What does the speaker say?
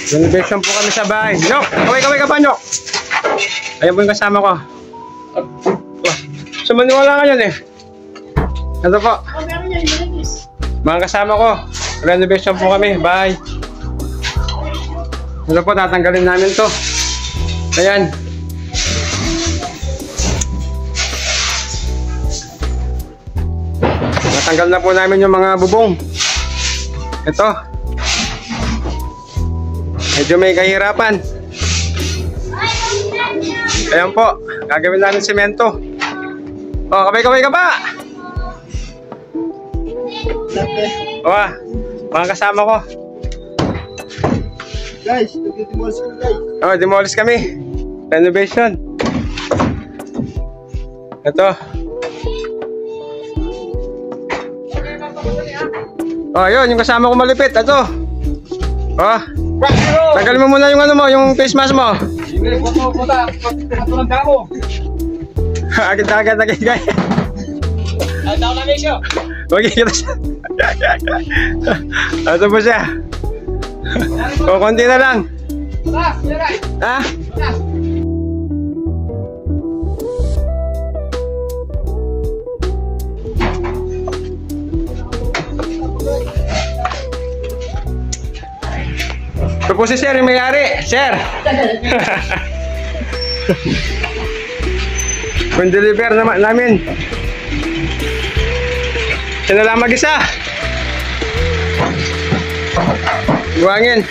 Renovation po kami sa bahay. Nyok! Kaway ka pa, Nyok! Ayan po yung kasama ko. Sumaniwala ka yan eh. Ito po. Mga kasama ko. Renovation po kami. Bahay. Ito po, tatanggalin namin to. Ayan. Natanggal na po namin yung mga bubong. Ito. Medyo may kahirapan. Ayan po. Gagawin namin semento. Oh, kabay ka ba? Oh, mga kasama ko. Guys, demolish kami guys. Oh, demolish kami. Renovation. Ito. Oh, yun, yung kasama ko malupit. Ito. Oh. Tanggalin mo muna yung ano mo, yung face mask mo. Sige, puta. Patulang damo. Agad-agad na kayo, guys. Daw na siya. Huwag kita siya. Ito po siya. O, konti na lang. Ha? Ito po si Sir, yung may-ari. Sir! Kung deliver namin. Siya na lang mag-isa. Buwangin.